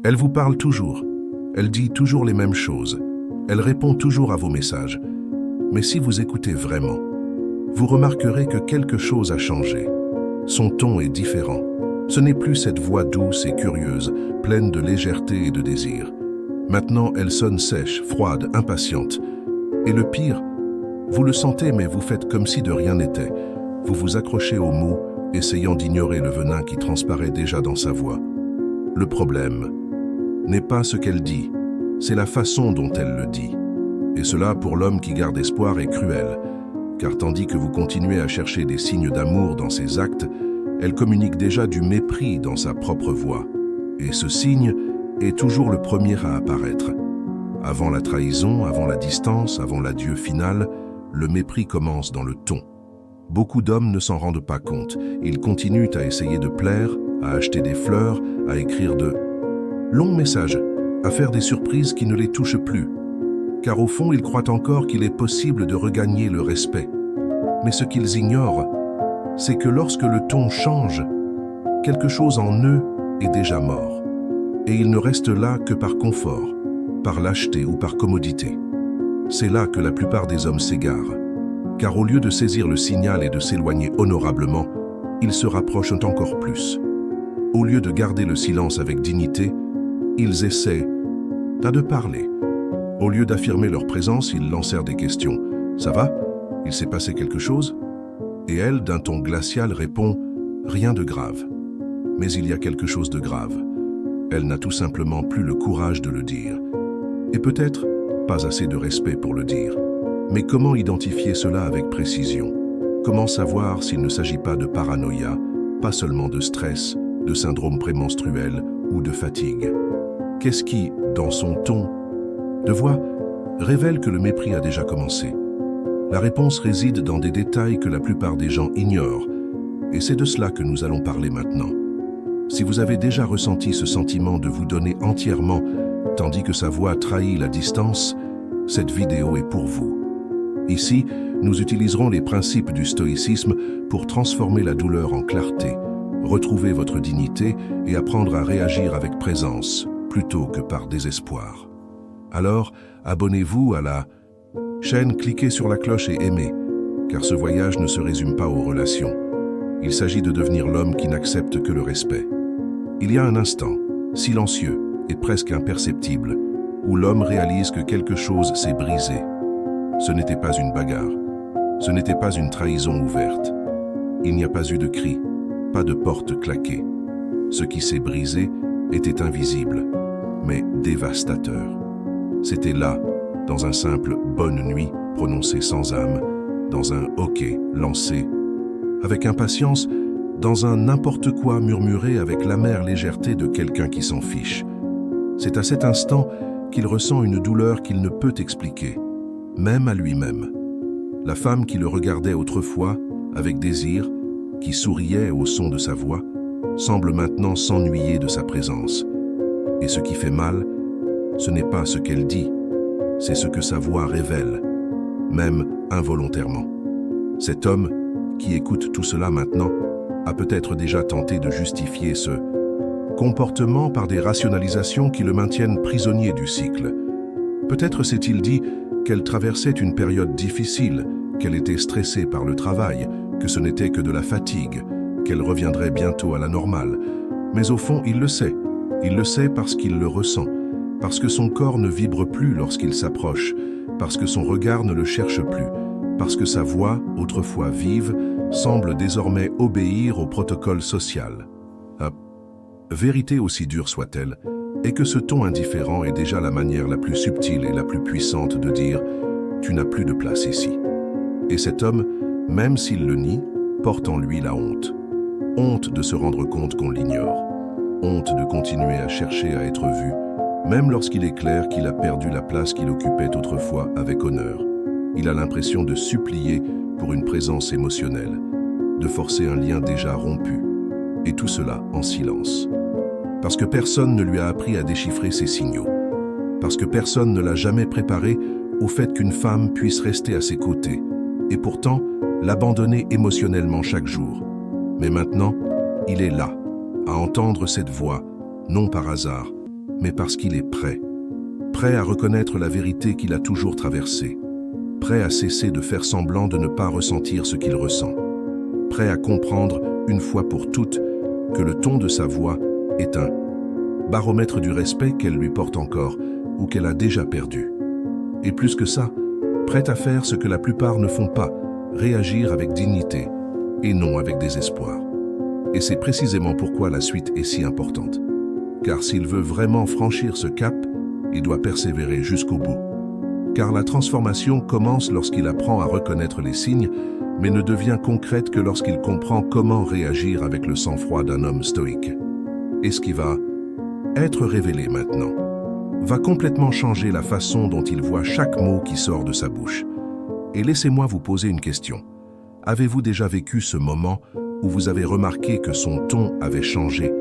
Elle vous parle toujours. Elle dit toujours les mêmes choses. Elle répond toujours à vos messages. Mais si vous écoutez vraiment, vous remarquerez que quelque chose a changé. Son ton est différent. Ce n'est plus cette voix douce et curieuse, pleine de légèreté et de désir. Maintenant, elle sonne sèche, froide, impatiente. Et le pire, vous le sentez, mais vous faites comme si de rien n'était. Vous vous accrochez aux mots, essayant d'ignorer le venin qui transparaît déjà dans sa voix. Le problème n'est pas ce qu'elle dit, c'est la façon dont elle le dit. Et cela, pour l'homme qui garde espoir, est cruel. Car tandis que vous continuez à chercher des signes d'amour dans ses actes, elle communique déjà du mépris dans sa propre voix. Et ce signe est toujours le premier à apparaître. Avant la trahison, avant la distance, avant l'adieu final, le mépris commence dans le ton. Beaucoup d'hommes ne s'en rendent pas compte. Ils continuent à essayer de plaire, à acheter des fleurs, à écrire de longs messages, à faire des surprises qui ne les touchent plus. Car au fond, ils croient encore qu'il est possible de regagner le respect. Mais ce qu'ils ignorent, c'est que lorsque le ton change, quelque chose en eux est déjà mort. Et il ne reste là que par confort, par lâcheté ou par commodité. C'est là que la plupart des hommes s'égarent. Car au lieu de saisir le signal et de s'éloigner honorablement, ils se rapprochent encore plus. Au lieu de garder le silence avec dignité, ils essaient de parler. Au lieu d'affirmer leur présence, ils lancèrent des questions. « Ça va ? Il s'est passé quelque chose ?» Et elle, d'un ton glacial, répond « Rien de grave. » Mais il y a quelque chose de grave. Elle n'a tout simplement plus le courage de le dire. Et peut-être pas assez de respect pour le dire. Mais comment identifier cela avec précision? Comment savoir s'il ne s'agit pas de paranoïa, pas seulement de stress, de syndrome prémenstruel ou de fatigue? Qu'est-ce qui, dans son ton de voix, révèle que le mépris a déjà commencé? La réponse réside dans des détails que la plupart des gens ignorent, et c'est de cela que nous allons parler maintenant. Si vous avez déjà ressenti ce sentiment de vous donner entièrement, tandis que sa voix trahit la distance, cette vidéo est pour vous. Ici, nous utiliserons les principes du stoïcisme pour transformer la douleur en clarté, retrouver votre dignité et apprendre à réagir avec présence, plutôt que par désespoir. Alors, abonnez-vous à la chaîne, cliquez sur la cloche et aimez, car ce voyage ne se résume pas aux relations. Il s'agit de devenir l'homme qui n'accepte que le respect. Il y a un instant, silencieux et presque imperceptible, où l'homme réalise que quelque chose s'est brisé. Ce n'était pas une bagarre, ce n'était pas une trahison ouverte. Il n'y a pas eu de cri, pas de porte claquée. Ce qui s'est brisé était invisible, mais dévastateur. C'était là, dans un simple « bonne nuit » prononcé sans âme, dans un « ok » lancé avec impatience, dans un « n'importe quoi » murmuré avec l'amère légèreté de quelqu'un qui s'en fiche. C'est à cet instant qu'il ressent une douleur qu'il ne peut expliquer, même à lui-même. La femme qui le regardait autrefois, avec désir, qui souriait au son de sa voix, semble maintenant s'ennuyer de sa présence. Et ce qui fait mal, ce n'est pas ce qu'elle dit, c'est ce que sa voix révèle, même involontairement. Cet homme, qui écoute tout cela maintenant, a peut-être déjà tenté de justifier ce comportement par des rationalisations qui le maintiennent prisonnier du cycle. Peut-être s'est-il dit qu'elle traversait une période difficile, qu'elle était stressée par le travail, que ce n'était que de la fatigue, qu'elle reviendrait bientôt à la normale. Mais au fond, il le sait. Il le sait parce qu'il le ressent, parce que son corps ne vibre plus lorsqu'il s'approche, parce que son regard ne le cherche plus, parce que sa voix, autrefois vive, semble désormais obéir au protocole social. Vérité aussi dure soit-elle, est que ce ton indifférent est déjà la manière la plus subtile et la plus puissante de dire « tu n'as plus de place ici ». Et cet homme, même s'il le nie, porte en lui la honte. Honte de se rendre compte qu'on l'ignore. Honte de continuer à chercher à être vu, même lorsqu'il est clair qu'il a perdu la place qu'il occupait autrefois avec honneur. Il a l'impression de supplier pour une présence émotionnelle, de forcer un lien déjà rompu, et tout cela en silence. Parce que personne ne lui a appris à déchiffrer ses signaux, parce que personne ne l'a jamais préparé au fait qu'une femme puisse rester à ses côtés, et pourtant l'abandonner émotionnellement chaque jour. Mais maintenant, il est là, à entendre cette voix, non par hasard, mais parce qu'il est prêt. Prêt à reconnaître la vérité qu'il a toujours traversée. Prêt à cesser de faire semblant de ne pas ressentir ce qu'il ressent. Prêt à comprendre, une fois pour toutes, que le ton de sa voix est un baromètre du respect qu'elle lui porte encore ou qu'elle a déjà perdu. Et plus que ça, prêt à faire ce que la plupart ne font pas, réagir avec dignité et non avec désespoir. Et c'est précisément pourquoi la suite est si importante. Car s'il veut vraiment franchir ce cap, il doit persévérer jusqu'au bout. Car la transformation commence lorsqu'il apprend à reconnaître les signes, mais ne devient concrète que lorsqu'il comprend comment réagir avec le sang-froid d'un homme stoïque. Et ce qui va être révélé maintenant va complètement changer la façon dont il voit chaque mot qui sort de sa bouche. Et laissez-moi vous poser une question. Avez-vous déjà vécu ce moment où vous avez remarqué que son ton avait changé,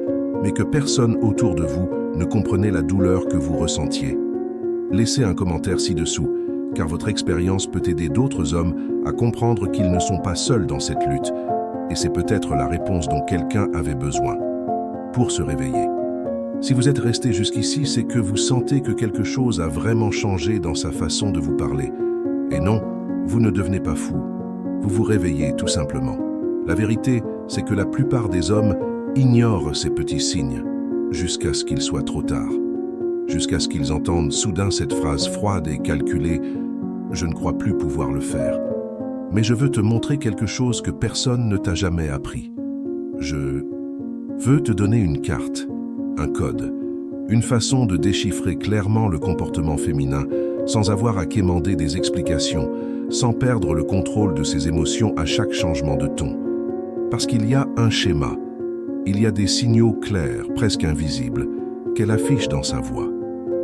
mais que personne autour de vous ne comprenait la douleur que vous ressentiez? Laissez un commentaire ci-dessous, car votre expérience peut aider d'autres hommes à comprendre qu'ils ne sont pas seuls dans cette lutte, et c'est peut-être la réponse dont quelqu'un avait besoin pour se réveiller. Si vous êtes resté jusqu'ici, c'est que vous sentez que quelque chose a vraiment changé dans sa façon de vous parler. Et non, vous ne devenez pas fou. Vous vous réveillez tout simplement. La vérité, c'est que la plupart des hommes ignorent ces petits signes, jusqu'à ce qu'il soit trop tard. Jusqu'à ce qu'ils entendent soudain cette phrase froide et calculée « Je ne crois plus pouvoir le faire ». Mais je veux te montrer quelque chose que personne ne t'a jamais appris. Je veux te donner une carte, un code, une façon de déchiffrer clairement le comportement féminin sans avoir à quémander des explications, sans perdre le contrôle de ses émotions à chaque changement de ton. Parce qu'il y a un schéma, il y a des signaux clairs, presque invisibles, qu'elle affiche dans sa voix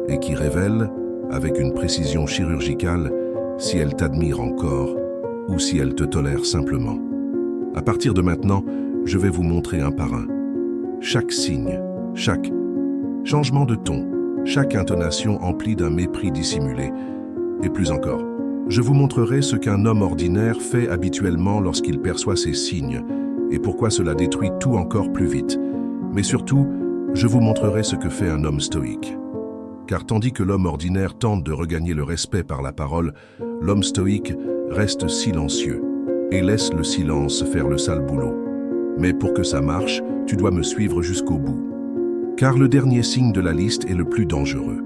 et qui révèlent, avec une précision chirurgicale, si elle t'admire encore ou si elle te tolère simplement. À partir de maintenant, je vais vous montrer un par un. Chaque signe, chaque changement de ton, chaque intonation emplie d'un mépris dissimulé. Et plus encore, je vous montrerai ce qu'un homme ordinaire fait habituellement lorsqu'il perçoit ces signes et pourquoi cela détruit tout encore plus vite. Mais surtout, je vous montrerai ce que fait un homme stoïque. Car tandis que l'homme ordinaire tente de regagner le respect par la parole, l'homme stoïque reste silencieux et laisse le silence faire le sale boulot. Mais pour que ça marche, tu dois me suivre jusqu'au bout. Car le dernier signe de la liste est le plus dangereux.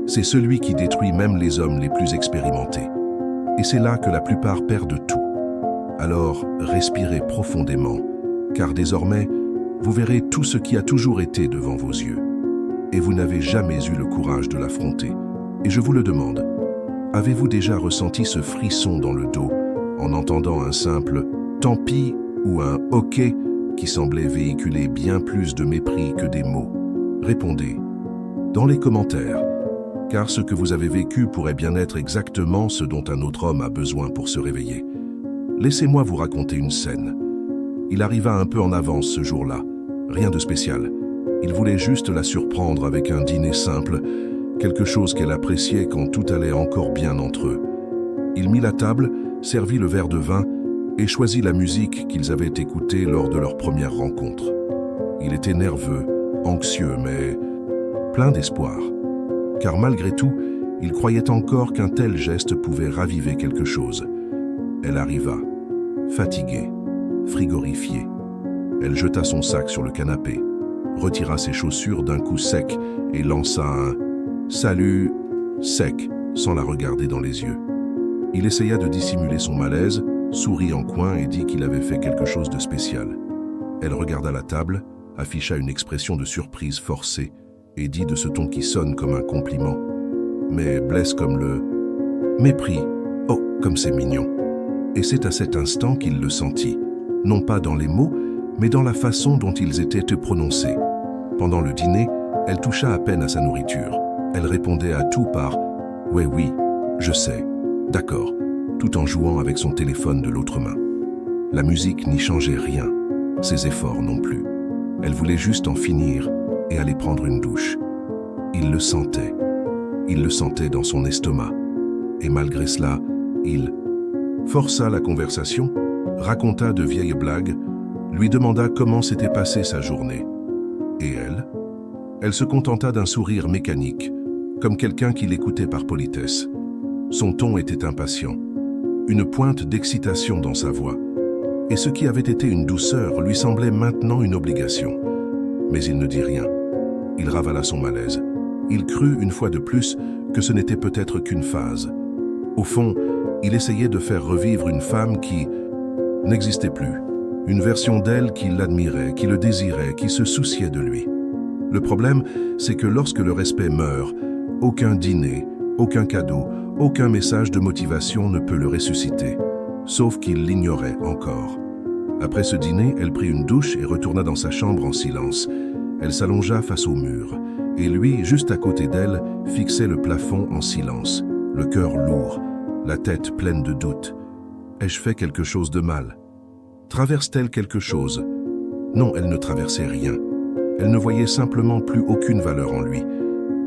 C'est celui qui détruit même les hommes les plus expérimentés. Et c'est là que la plupart perdent tout. Alors, respirez profondément, car désormais, vous verrez tout ce qui a toujours été devant vos yeux. Et vous n'avez jamais eu le courage de l'affronter. Et je vous le demande, avez-vous déjà ressenti ce frisson dans le dos en entendant un simple « tant pis » ou un « ok » qui semblait véhiculer bien plus de mépris que des mots? Répondez dans les commentaires, car ce que vous avez vécu pourrait bien être exactement ce dont un autre homme a besoin pour se réveiller. Laissez-moi vous raconter une scène. Il arriva un peu en avance ce jour-là, rien de spécial. Il voulait juste la surprendre avec un dîner simple, quelque chose qu'elle appréciait quand tout allait encore bien entre eux. Il mit la table, servit le verre de vin et choisit la musique qu'ils avaient écoutée lors de leur première rencontre. Il était nerveux, anxieux, mais plein d'espoir. Car malgré tout, il croyait encore qu'un tel geste pouvait raviver quelque chose. Elle arriva, fatiguée, frigorifiée. Elle jeta son sac sur le canapé, retira ses chaussures d'un coup sec et lança un « salut » sec, sans la regarder dans les yeux. Il essaya de dissimuler son malaise, sourit en coin et dit qu'il avait fait quelque chose de spécial. Elle regarda la table, afficha une expression de surprise forcée et dit de ce ton qui sonne comme un compliment, mais blesse comme le mépris. Oh, comme c'est mignon. Et c'est à cet instant qu'il le sentit, non pas dans les mots, mais dans la façon dont ils étaient prononcés. Pendant le dîner, elle toucha à peine à sa nourriture. Elle répondait à tout par « ouais, oui, je sais, d'accord », tout en jouant avec son téléphone de l'autre main. La musique n'y changeait rien, ses efforts non plus. Elle voulait juste en finir et aller prendre une douche. Il le sentait. Il le sentait dans son estomac. Et malgré cela, il força la conversation, raconta de vieilles blagues, lui demanda comment s'était passée sa journée. Et elle Elle se contenta d'un sourire mécanique, comme quelqu'un qui l'écoutait par politesse. Son ton était impatient, une pointe d'excitation dans sa voix, et ce qui avait été une douceur lui semblait maintenant une obligation. Mais il ne dit rien. Il ravala son malaise. Il crut une fois de plus que ce n'était peut-être qu'une phase. Au fond, il essayait de faire revivre une femme qui n'existait plus, une version d'elle qui l'admirait, qui le désirait, qui se souciait de lui. Le problème, c'est que lorsque le respect meurt, aucun dîner, aucun cadeau, aucun message de motivation ne peut le ressusciter, sauf qu'il l'ignorait encore. Après ce dîner, elle prit une douche et retourna dans sa chambre en silence. Elle s'allongea face au mur, et lui, juste à côté d'elle, fixait le plafond en silence, le cœur lourd, la tête pleine de doutes. Ai-je fait quelque chose de mal? Traverse-t-elle quelque chose? Non, elle ne traversait rien. Elle ne voyait simplement plus aucune valeur en lui.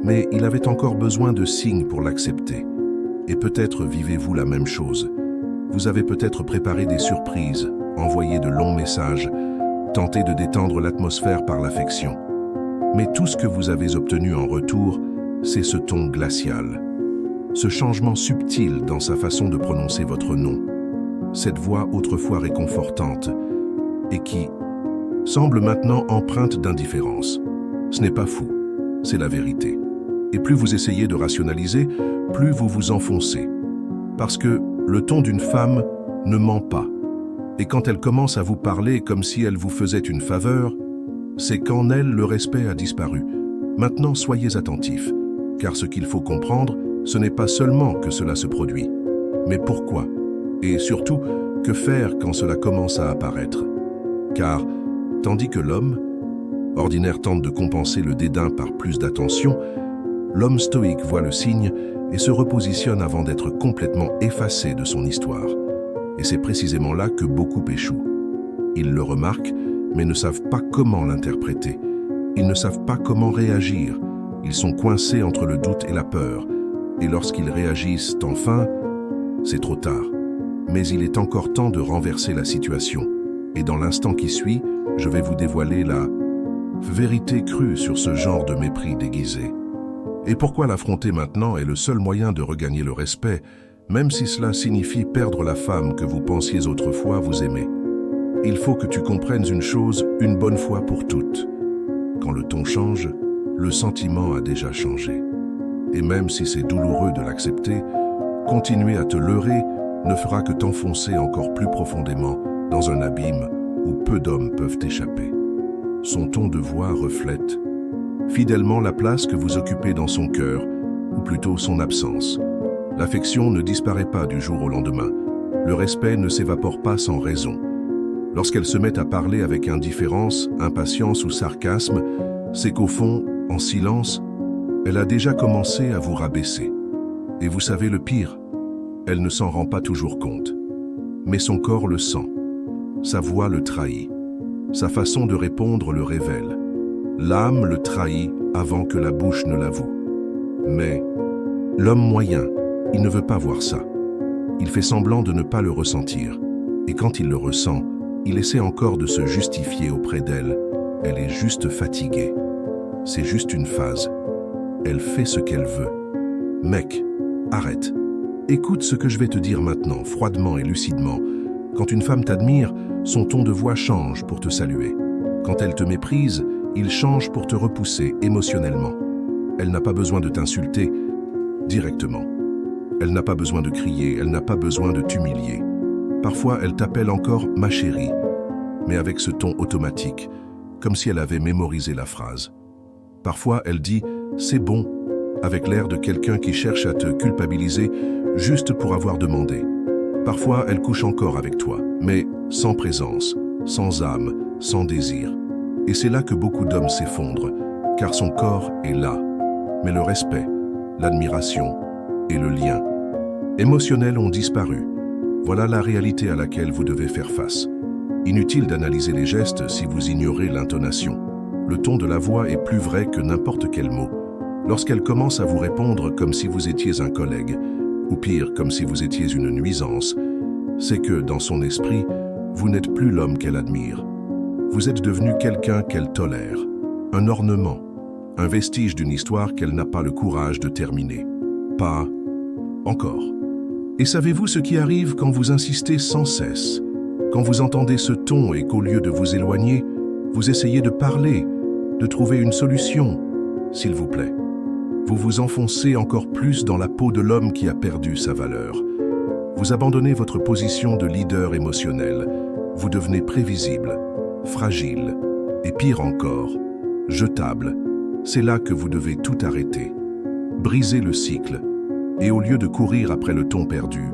Mais il avait encore besoin de signes pour l'accepter. Et peut-être vivez-vous la même chose. Vous avez peut-être préparé des surprises, envoyé de longs messages, tenté de détendre l'atmosphère par l'affection. Mais tout ce que vous avez obtenu en retour, c'est ce ton glacial. Ce changement subtil dans sa façon de prononcer votre nom. Cette voix autrefois réconfortante et qui semble maintenant empreinte d'indifférence. Ce n'est pas fou, c'est la vérité. Et plus vous essayez de rationaliser, plus vous vous enfoncez. Parce que le ton d'une femme ne ment pas. Et quand elle commence à vous parler comme si elle vous faisait une faveur, c'est qu'en elle le respect a disparu. Maintenant, soyez attentifs, car ce qu'il faut comprendre, ce n'est pas seulement que cela se produit, mais pourquoi? Et surtout, que faire quand cela commence à apparaître? Car, tandis que l'homme, ordinaire, tente de compenser le dédain par plus d'attention, l'homme stoïque voit le signe et se repositionne avant d'être complètement effacé de son histoire. Et c'est précisément là que beaucoup échouent. Ils le remarquent, mais ne savent pas comment l'interpréter. Ils ne savent pas comment réagir. Ils sont coincés entre le doute et la peur. Et lorsqu'ils réagissent enfin, c'est trop tard. Mais il est encore temps de renverser la situation. Et dans l'instant qui suit, je vais vous dévoiler la vérité crue sur ce genre de mépris déguisé. Et pourquoi l'affronter maintenant est le seul moyen de regagner le respect, même si cela signifie perdre la femme que vous pensiez autrefois vous aimer. Il faut que tu comprennes une chose une bonne fois pour toutes. Quand le ton change, le sentiment a déjà changé. Et même si c'est douloureux de l'accepter, continuer à te leurrer ne fera que t'enfoncer encore plus profondément dans un abîme où peu d'hommes peuvent échapper. Son ton de voix reflète fidèlement la place que vous occupez dans son cœur, ou plutôt son absence. L'affection ne disparaît pas du jour au lendemain. Le respect ne s'évapore pas sans raison. Lorsqu'elle se met à parler avec indifférence, impatience ou sarcasme, c'est qu'au fond, en silence, elle a déjà commencé à vous rabaisser. Et vous savez le pire, elle ne s'en rend pas toujours compte. Mais son corps le sent. Sa voix le trahit. Sa façon de répondre le révèle. L'âme le trahit avant que la bouche ne l'avoue. Mais l'homme moyen, il ne veut pas voir ça. Il fait semblant de ne pas le ressentir. Et quand il le ressent, il essaie encore de se justifier auprès d'elle. Elle est juste fatiguée. C'est juste une phase. Elle fait ce qu'elle veut. Mec, arrête. Écoute ce que je vais te dire maintenant, froidement et lucidement. Quand une femme t'admire, son ton de voix change pour te saluer. Quand elle te méprise, il change pour te repousser émotionnellement. Elle n'a pas besoin de t'insulter directement. Elle n'a pas besoin de crier, elle n'a pas besoin de t'humilier. Parfois, elle t'appelle encore « ma chérie », mais avec ce ton automatique, comme si elle avait mémorisé la phrase. Parfois, elle dit « c'est bon », avec l'air de quelqu'un qui cherche à te culpabiliser juste pour avoir demandé. Parfois, elle couche encore avec toi, mais sans présence, sans âme, sans désir. Et c'est là que beaucoup d'hommes s'effondrent, car son corps est là. Mais le respect, l'admiration et le lien émotionnel ont disparu. Voilà la réalité à laquelle vous devez faire face. Inutile d'analyser les gestes si vous ignorez l'intonation. Le ton de la voix est plus vrai que n'importe quel mot. Lorsqu'elle commence à vous répondre comme si vous étiez un collègue, ou pire, comme si vous étiez une nuisance, c'est que, dans son esprit, vous n'êtes plus l'homme qu'elle admire. Vous êtes devenu quelqu'un qu'elle tolère, un ornement, un vestige d'une histoire qu'elle n'a pas le courage de terminer. Pas encore. Et savez-vous ce qui arrive quand vous insistez sans cesse, quand vous entendez ce ton et qu'au lieu de vous éloigner, vous essayez de parler, de trouver une solution, s'il vous plaît. Vous vous enfoncez encore plus dans la peau de l'homme qui a perdu sa valeur. Vous abandonnez votre position de leader émotionnel. Vous devenez prévisible, fragile, et pire encore, jetable. C'est là que vous devez tout arrêter. Briser le cycle. Et au lieu de courir après le ton perdu,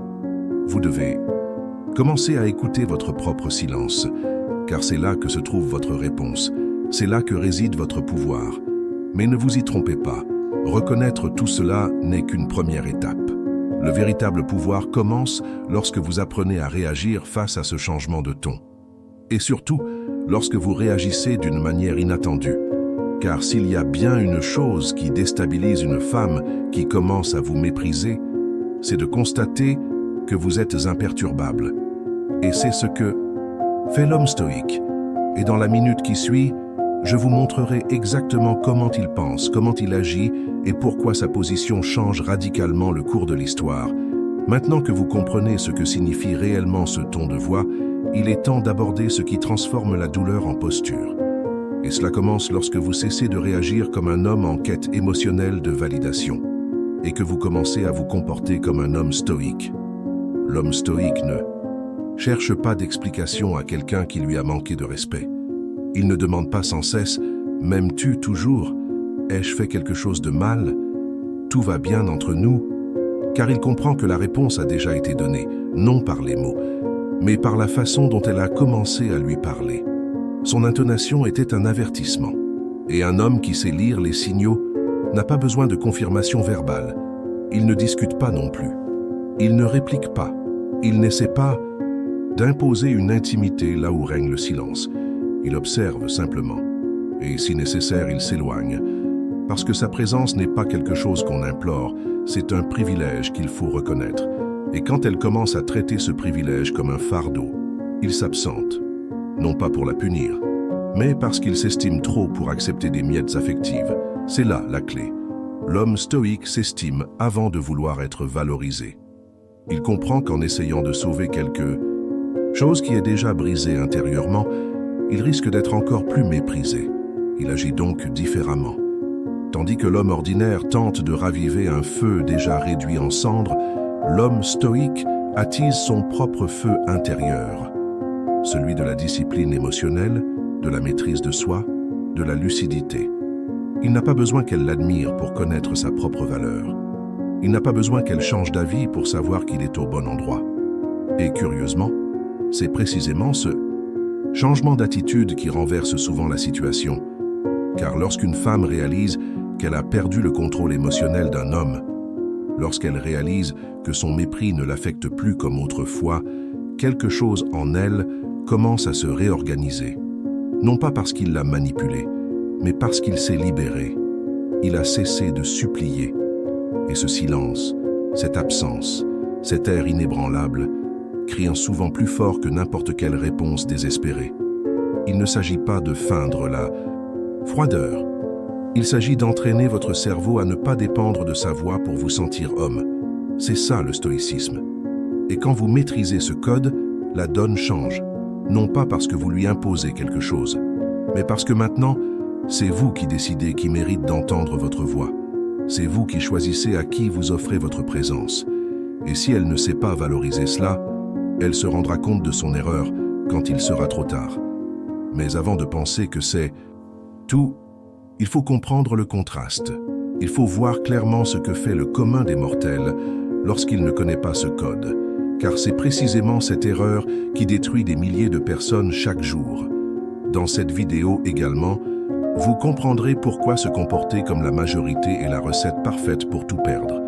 vous devez commencer à écouter votre propre silence, car c'est là que se trouve votre réponse. C'est là que réside votre pouvoir. Mais ne vous y trompez pas. Reconnaître tout cela n'est qu'une première étape. Le véritable pouvoir commence lorsque vous apprenez à réagir face à ce changement de ton. Et surtout, lorsque vous réagissez d'une manière inattendue. Car s'il y a bien une chose qui déstabilise une femme qui commence à vous mépriser, c'est de constater que vous êtes imperturbable. Et c'est ce que fait l'homme stoïque. Et dans la minute qui suit, je vous montrerai exactement comment il pense, comment il agit et pourquoi sa position change radicalement le cours de l'histoire. Maintenant que vous comprenez ce que signifie réellement ce ton de voix, il est temps d'aborder ce qui transforme la douleur en posture. Et cela commence lorsque vous cessez de réagir comme un homme en quête émotionnelle de validation et que vous commencez à vous comporter comme un homme stoïque. L'homme stoïque ne cherche pas d'explication à quelqu'un qui lui a manqué de respect. Il ne demande pas sans cesse « M'aimes-tu toujours ? Ai-je fait quelque chose de mal ? Tout va bien entre nous ?» Car il comprend que la réponse a déjà été donnée, non par les mots, mais par la façon dont elle a commencé à lui parler. Son intonation était un avertissement. Et un homme qui sait lire les signaux n'a pas besoin de confirmation verbale. Il ne discute pas non plus. Il ne réplique pas. Il n'essaie pas d'imposer une intimité là où règne le silence. Il observe simplement. Et si nécessaire, il s'éloigne. Parce que sa présence n'est pas quelque chose qu'on implore, c'est un privilège qu'il faut reconnaître. Et quand elle commence à traiter ce privilège comme un fardeau, il s'absente. Non pas pour la punir, mais parce qu'il s'estime trop pour accepter des miettes affectives. C'est là la clé. L'homme stoïque s'estime avant de vouloir être valorisé. Il comprend qu'en essayant de sauver quelque chose qui est déjà brisée intérieurement, il risque d'être encore plus méprisé. Il agit donc différemment. Tandis que l'homme ordinaire tente de raviver un feu déjà réduit en cendres, l'homme stoïque attise son propre feu intérieur. Celui de la discipline émotionnelle, de la maîtrise de soi, de la lucidité. Il n'a pas besoin qu'elle l'admire pour connaître sa propre valeur. Il n'a pas besoin qu'elle change d'avis pour savoir qu'il est au bon endroit. Et curieusement, c'est précisément ce changement d'attitude qui renverse souvent la situation. Car lorsqu'une femme réalise qu'elle a perdu le contrôle émotionnel d'un homme, lorsqu'elle réalise que son mépris ne l'affecte plus comme autrefois, quelque chose en elle commence à se réorganiser. Non pas parce qu'il l'a manipulée, mais parce qu'il s'est libéré. Il a cessé de supplier. Et ce silence, cette absence, cet air inébranlable, crient souvent plus fort que n'importe quelle réponse désespérée. Il ne s'agit pas de feindre la froideur. Il s'agit d'entraîner votre cerveau à ne pas dépendre de sa voix pour vous sentir homme. C'est ça le stoïcisme. Et quand vous maîtrisez ce code, la donne change. Non pas parce que vous lui imposez quelque chose, mais parce que maintenant, c'est vous qui décidez qui mérite d'entendre votre voix. C'est vous qui choisissez à qui vous offrez votre présence. Et si elle ne sait pas valoriser cela, elle se rendra compte de son erreur quand il sera trop tard. Mais avant de penser que c'est tout, il faut comprendre le contraste. Il faut voir clairement ce que fait le commun des mortels lorsqu'il ne connaît pas ce code. Car c'est précisément cette erreur qui détruit des milliers de personnes chaque jour. Dans cette vidéo également, vous comprendrez pourquoi se comporter comme la majorité est la recette parfaite pour tout perdre.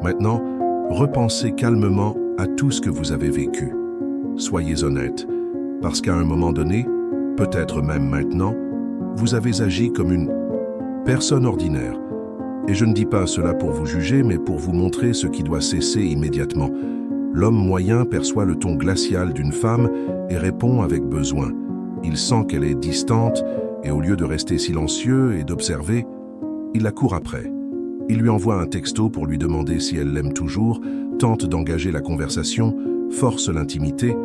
Maintenant, repensez calmement à tout ce que vous avez vécu. Soyez honnête, parce qu'à un moment donné, peut-être même maintenant, vous avez agi comme une personne ordinaire. Et je ne dis pas cela pour vous juger, mais pour vous montrer ce qui doit cesser immédiatement. L'homme moyen perçoit le ton glacial d'une femme et répond avec besoin. Il sent qu'elle est distante et au lieu de rester silencieux et d'observer, Il la court après. Il lui envoie un texto pour lui demander si elle l'aime toujours, tente d'engager la conversation, force l'intimité,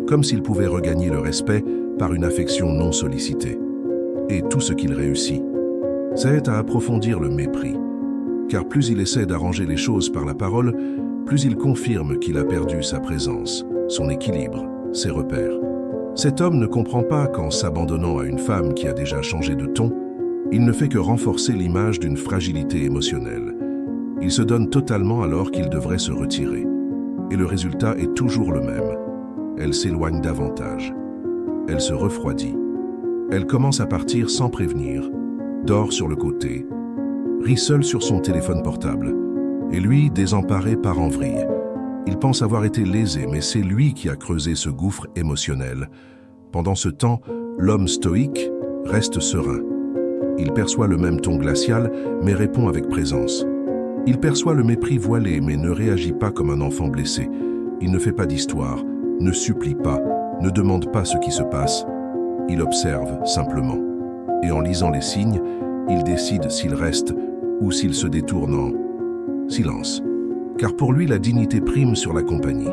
comme s'il pouvait regagner le respect par une affection non sollicitée. Et tout ce qu'il réussit, c'est à approfondir le mépris. Car plus il essaie d'arranger les choses par la parole, plus il confirme qu'il a perdu sa présence, son équilibre, ses repères. Cet homme ne comprend pas qu'en s'abandonnant à une femme qui a déjà changé de ton, il ne fait que renforcer l'image d'une fragilité émotionnelle. Il se donne totalement alors qu'il devrait se retirer. Et le résultat est toujours le même. Elle s'éloigne davantage. Elle se refroidit. Elle commence à partir sans prévenir, dort sur le côté, rit seule sur son téléphone portable. Et lui, désemparé, part en vrille. Il pense avoir été lésé, mais c'est lui qui a creusé ce gouffre émotionnel. Pendant ce temps, l'homme stoïque reste serein. Il perçoit le même ton glacial, mais répond avec présence. Il perçoit le mépris voilé, mais ne réagit pas comme un enfant blessé. Il ne fait pas d'histoire, ne supplie pas, ne demande pas ce qui se passe. Il observe simplement. Et en lisant les signes, il décide s'il reste ou s'il se détourne en silence. Car pour lui, la dignité prime sur la compagnie.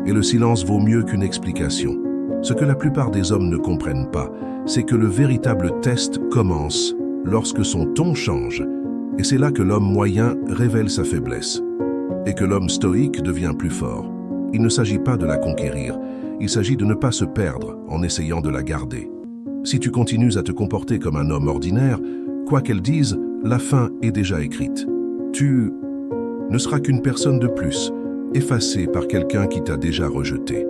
Et le silence vaut mieux qu'une explication. Ce que la plupart des hommes ne comprennent pas, c'est que le véritable test commence lorsque son ton change. Et c'est là que l'homme moyen révèle sa faiblesse. Et que l'homme stoïque devient plus fort. Il ne s'agit pas de la conquérir, il s'agit de ne pas se perdre en essayant de la garder. Si tu continues à te comporter comme un homme ordinaire, quoi qu'elle dise, la fin est déjà écrite. Tu ne seras qu'une personne de plus, effacée par quelqu'un qui t'a déjà rejeté.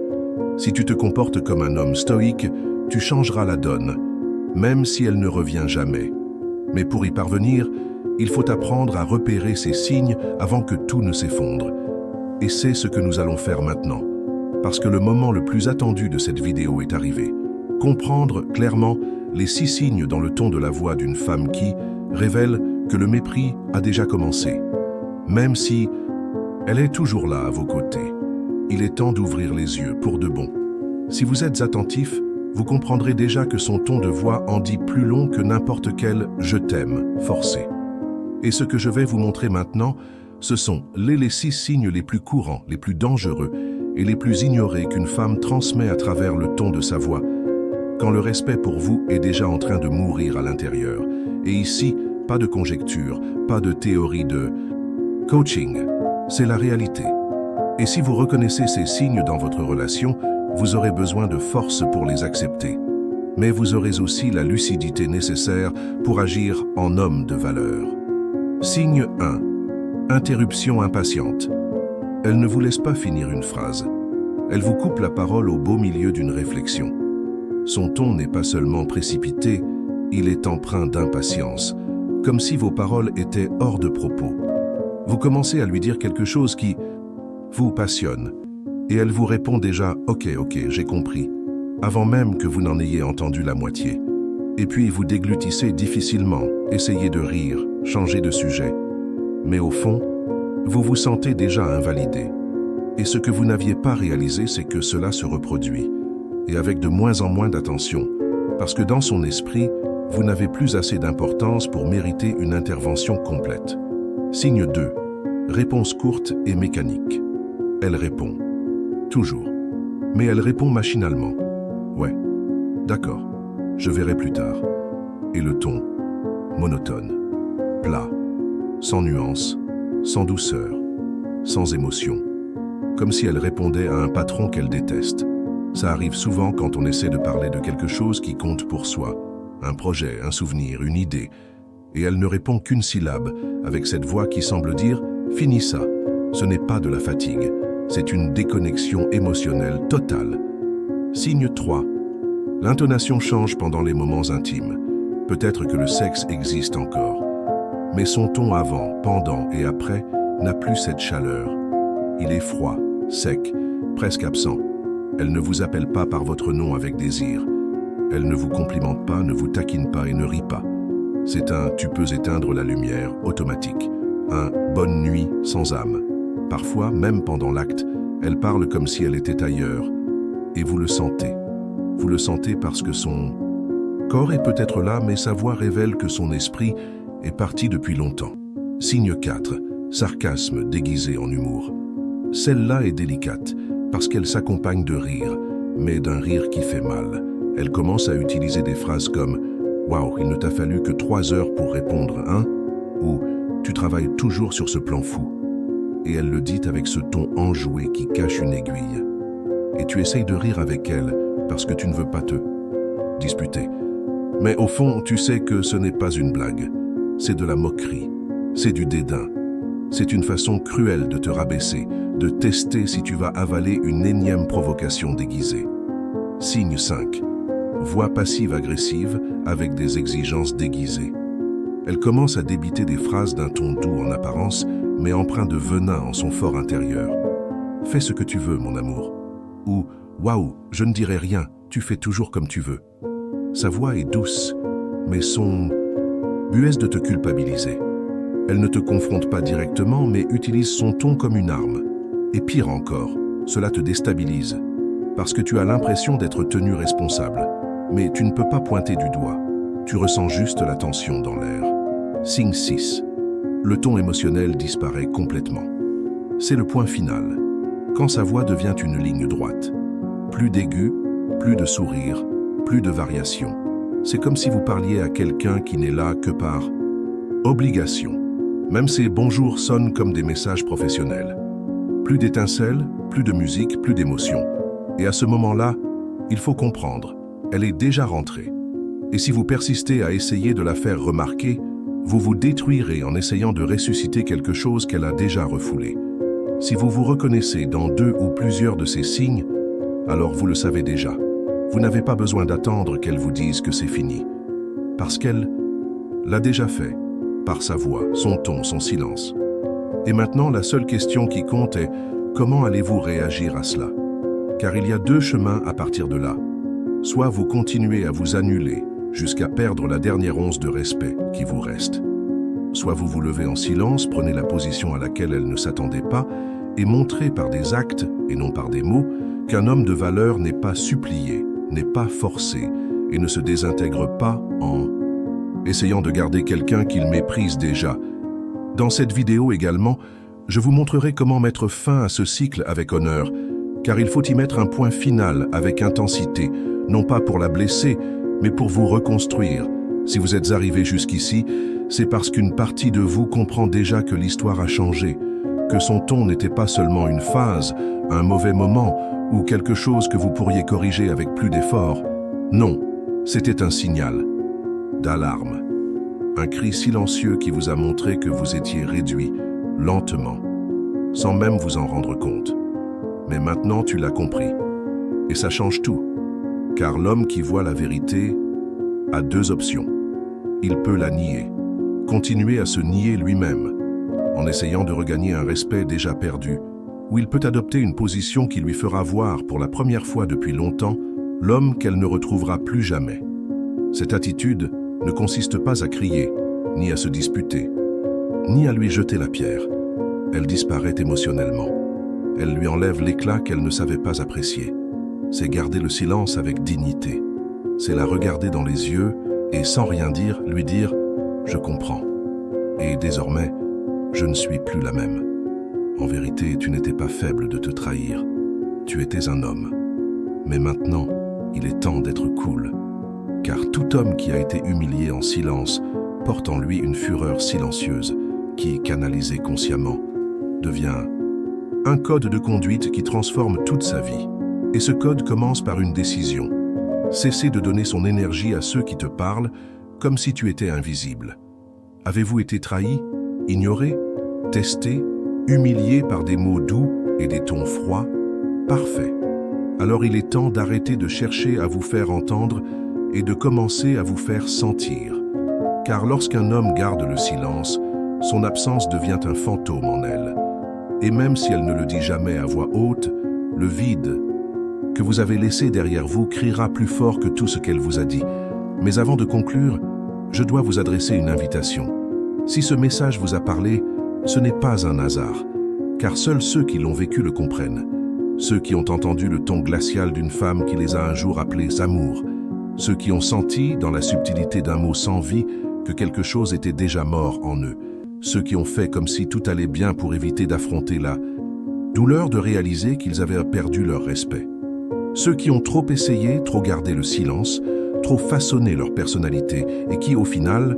Si tu te comportes comme un homme stoïque, tu changeras la donne, même si elle ne revient jamais. Mais pour y parvenir, il faut apprendre à repérer ces signes avant que tout ne s'effondre. Et c'est ce que nous allons faire maintenant, parce que le moment le plus attendu de cette vidéo est arrivé. Comprendre clairement les 6 signes dans le ton de la voix d'une femme qui révèle que le mépris a déjà commencé. Même si elle est toujours là à vos côtés, il est temps d'ouvrir les yeux pour de bon. Si vous êtes attentif, vous comprendrez déjà que son ton de voix en dit plus long que n'importe quel « je t'aime » forcé. Et ce que je vais vous montrer maintenant, ce sont les 6 signes les plus courants, les plus dangereux et les plus ignorés qu'une femme transmet à travers le ton de sa voix, quand le respect pour vous est déjà en train de mourir à l'intérieur. Et ici, pas de conjecture, pas de théorie de coaching, c'est la réalité. Et si vous reconnaissez ces signes dans votre relation, vous aurez besoin de force pour les accepter. Mais vous aurez aussi la lucidité nécessaire pour agir en homme de valeur. Signe 1. Interruption impatiente. Elle ne vous laisse pas finir une phrase. Elle vous coupe la parole au beau milieu d'une réflexion. Son ton n'est pas seulement précipité, il est empreint d'impatience, comme si vos paroles étaient hors de propos. Vous commencez à lui dire quelque chose qui vous passionne, et elle vous répond déjà « Ok, j'ai compris », avant même que vous n'en ayez entendu la moitié. Et puis vous déglutissez difficilement, essayez de rire, changez de sujet. Mais au fond, vous vous sentez déjà invalidé. Et ce que vous n'aviez pas réalisé, c'est que cela se reproduit, et avec de moins en moins d'attention, parce que dans son esprit, vous n'avez plus assez d'importance pour mériter une intervention complète. Signe 2. Réponse courte et mécanique. Elle répond. Toujours. Mais elle répond machinalement. Ouais. D'accord. Je verrai plus tard. Et le ton, monotone, plat, sans nuance, sans douceur, sans émotion. Comme si elle répondait à un patron qu'elle déteste. Ça arrive souvent quand on essaie de parler de quelque chose qui compte pour soi. Un projet, un souvenir, une idée. Et elle ne répond qu'une syllabe, avec cette voix qui semble dire « Finis ça ». Ce n'est pas de la fatigue, c'est une déconnexion émotionnelle totale. Signe 3. L'intonation change pendant les moments intimes. Peut-être que le sexe existe encore. Mais son ton avant, pendant et après n'a plus cette chaleur. Il est froid, sec, presque absent. Elle ne vous appelle pas par votre nom avec désir. Elle ne vous complimente pas, ne vous taquine pas et ne rit pas. C'est un « tu peux éteindre la lumière » automatique. Un « bonne nuit » sans âme. Parfois, même pendant l'acte, elle parle comme si elle était ailleurs. Et vous le sentez. Vous le sentez parce que son corps est peut-être là, mais sa voix révèle que son esprit est partie depuis longtemps. Signe 4, sarcasme déguisé en humour. Celle-là est délicate parce qu'elle s'accompagne de rire, mais d'un rire qui fait mal. Elle commence à utiliser des phrases comme « Waouh, il ne t'a fallu que 3 heures pour répondre, hein ?» ou « Tu travailles toujours sur ce plan fou ?» Et elle le dit avec ce ton enjoué qui cache une aiguille. Et tu essayes de rire avec elle parce que tu ne veux pas te disputer. Mais au fond, tu sais que ce n'est pas une blague. C'est de la moquerie, c'est du dédain. C'est une façon cruelle de te rabaisser, de tester si tu vas avaler une énième provocation déguisée. Signe 5. Voix passive-agressive avec des exigences déguisées. Elle commence à débiter des phrases d'un ton doux en apparence, mais empreint de venin en son fort intérieur. « Fais ce que tu veux, mon amour. » Ou « Waouh, je ne dirai rien, tu fais toujours comme tu veux. » Sa voix est douce, mais son but est de te culpabiliser. Elle ne te confronte pas directement, mais utilise son ton comme une arme. Et pire encore, cela te déstabilise, parce que tu as l'impression d'être tenu responsable. Mais tu ne peux pas pointer du doigt. Tu ressens juste la tension dans l'air. Signe 6. Le ton émotionnel disparaît complètement. C'est le point final, quand sa voix devient une ligne droite. Plus d'aigus, plus de sourire, plus de variations. C'est comme si vous parliez à quelqu'un qui n'est là que par obligation. Même ses bonjours sonnent comme des messages professionnels. Plus d'étincelles, plus de musique, plus d'émotion. Et à ce moment-là, il faut comprendre, elle est déjà rentrée. Et si vous persistez à essayer de la faire remarquer, vous vous détruirez en essayant de ressusciter quelque chose qu'elle a déjà refoulé. Si vous vous reconnaissez dans 2 ou plusieurs de ces signes, alors vous le savez déjà. Vous n'avez pas besoin d'attendre qu'elle vous dise que c'est fini. Parce qu'elle l'a déjà fait, par sa voix, son ton, son silence. Et maintenant, la seule question qui compte est comment allez-vous réagir à cela? Car il y a 2 chemins à partir de là. Soit vous continuez à vous annuler jusqu'à perdre la dernière once de respect qui vous reste. Soit vous vous levez en silence, prenez la position à laquelle elle ne s'attendait pas et montrez par des actes, et non par des mots, qu'un homme de valeur n'est pas supplié, n'est pas forcé et ne se désintègre pas en essayant de garder quelqu'un qu'il méprise déjà. Dans cette vidéo également, je vous montrerai comment mettre fin à ce cycle avec honneur, car il faut y mettre un point final avec intensité, non pas pour la blesser, mais pour vous reconstruire. Si vous êtes arrivé jusqu'ici, c'est parce qu'une partie de vous comprend déjà que l'histoire a changé, que son ton n'était pas seulement une phase, un mauvais moment ou quelque chose que vous pourriez corriger avec plus d'effort. Non, c'était un signal d'alarme, un cri silencieux qui vous a montré que vous étiez réduit, lentement, sans même vous en rendre compte. Mais maintenant tu l'as compris, et ça change tout, car l'homme qui voit la vérité a 2 options. Il peut la nier, continuer à se nier lui-même, en essayant de regagner un respect déjà perdu, ou il peut adopter une position qui lui fera voir pour la première fois depuis longtemps l'homme qu'elle ne retrouvera plus jamais. Cette attitude ne consiste pas à crier, ni à se disputer, ni à lui jeter la pierre. Elle disparaît émotionnellement. Elle lui enlève l'éclat qu'elle ne savait pas apprécier. C'est garder le silence avec dignité. C'est la regarder dans les yeux et sans rien dire, lui dire « Je comprends ». Et désormais, je ne suis plus la même. En vérité, tu n'étais pas faible de te trahir. Tu étais un homme. Mais maintenant, il est temps d'être cool. Car tout homme qui a été humilié en silence porte en lui une fureur silencieuse qui, canalisée consciemment, devient un code de conduite qui transforme toute sa vie. Et ce code commence par une décision. Cesser de donner son énergie à ceux qui te parlent comme si tu étais invisible. Avez-vous été trahi, ignoré, testé, humilié par des mots doux et des tons froids? Parfait. Alors il est temps d'arrêter de chercher à vous faire entendre et de commencer à vous faire sentir. Car lorsqu'un homme garde le silence, son absence devient un fantôme en elle. Et même si elle ne le dit jamais à voix haute, le vide que vous avez laissé derrière vous criera plus fort que tout ce qu'elle vous a dit. Mais avant de conclure, je dois vous adresser une invitation. Si ce message vous a parlé, ce n'est pas un hasard, car seuls ceux qui l'ont vécu le comprennent. Ceux qui ont entendu le ton glacial d'une femme qui les a un jour appelés amour. Ceux qui ont senti, dans la subtilité d'un mot sans vie, que quelque chose était déjà mort en eux, ceux qui ont fait comme si tout allait bien pour éviter d'affronter la douleur de réaliser qu'ils avaient perdu leur respect. Ceux qui ont trop essayé, trop gardé le silence, trop façonné leur personnalité et qui, au final,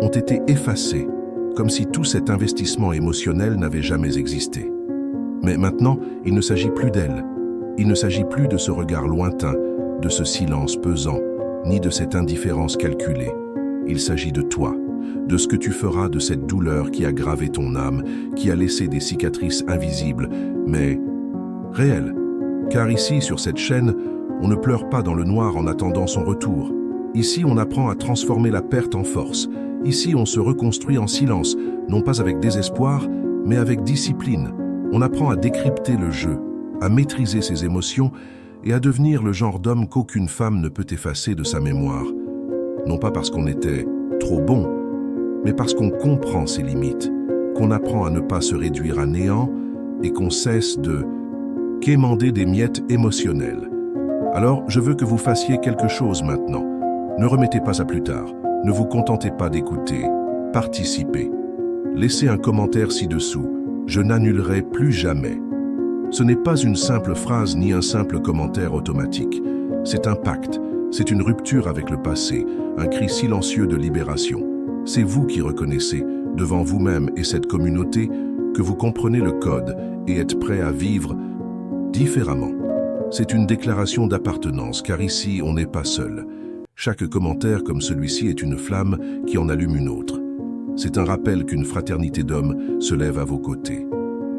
ont été effacés, comme si tout cet investissement émotionnel n'avait jamais existé. Mais maintenant, il ne s'agit plus d'elle. Il ne s'agit plus de ce regard lointain, de ce silence pesant, ni de cette indifférence calculée. Il s'agit de toi, de ce que tu feras de cette douleur qui a gravé ton âme, qui a laissé des cicatrices invisibles, mais réelles. Car ici, sur cette chaîne, on ne pleure pas dans le noir en attendant son retour. Ici, on apprend à transformer la perte en force. Ici, on se reconstruit en silence, non pas avec désespoir, mais avec discipline. On apprend à décrypter le jeu, à maîtriser ses émotions et à devenir le genre d'homme qu'aucune femme ne peut effacer de sa mémoire. Non pas parce qu'on était trop bon, mais parce qu'on comprend ses limites, qu'on apprend à ne pas se réduire à néant et qu'on cesse de quémander des miettes émotionnelles. Alors, je veux que vous fassiez quelque chose maintenant. Ne remettez pas à plus tard. Ne vous contentez pas d'écouter. Participez. Laissez un commentaire ci-dessous. Je n'annulerai plus jamais. Ce n'est pas une simple phrase ni un simple commentaire automatique. C'est un pacte. C'est une rupture avec le passé, un cri silencieux de libération. C'est vous qui reconnaissez, devant vous-même et cette communauté, que vous comprenez le code et êtes prêt à vivre différemment. C'est une déclaration d'appartenance, car ici, on n'est pas seul. Chaque commentaire comme celui-ci est une flamme qui en allume une autre. C'est un rappel qu'une fraternité d'hommes se lève à vos côtés.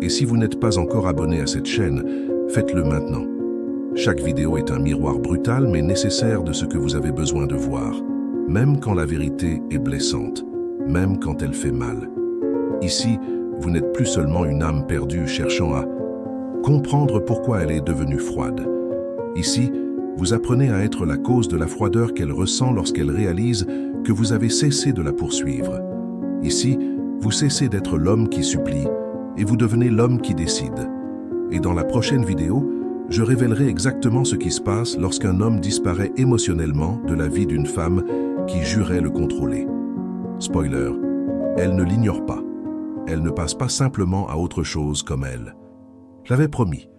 Et si vous n'êtes pas encore abonné à cette chaîne, faites-le maintenant. Chaque vidéo est un miroir brutal mais nécessaire de ce que vous avez besoin de voir, même quand la vérité est blessante, même quand elle fait mal. Ici, vous n'êtes plus seulement une âme perdue cherchant à comprendre pourquoi elle est devenue froide. Ici, vous apprenez à être la cause de la froideur qu'elle ressent lorsqu'elle réalise que vous avez cessé de la poursuivre. Ici, vous cessez d'être l'homme qui supplie et vous devenez l'homme qui décide. Et dans la prochaine vidéo, je révélerai exactement ce qui se passe lorsqu'un homme disparaît émotionnellement de la vie d'une femme qui jurait le contrôler. Spoiler, elle ne l'ignore pas. Elle ne passe pas simplement à autre chose comme elle. Je l'avais promis.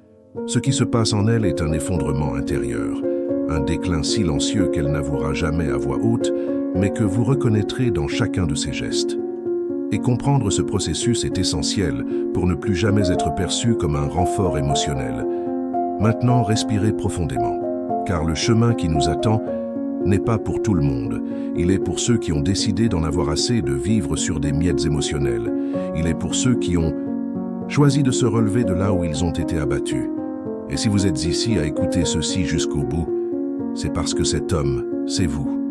Ce qui se passe en elle est un effondrement intérieur, un déclin silencieux qu'elle n'avouera jamais à voix haute, mais que vous reconnaîtrez dans chacun de ses gestes. Et comprendre ce processus est essentiel pour ne plus jamais être perçu comme un renfort émotionnel. Maintenant, respirez profondément, car le chemin qui nous attend n'est pas pour tout le monde. Il est pour ceux qui ont décidé d'en avoir assez de vivre sur des miettes émotionnelles. Il est pour ceux qui ont choisi de se relever de là où ils ont été abattus. Et si vous êtes ici à écouter ceci jusqu'au bout, c'est parce que cet homme, c'est vous.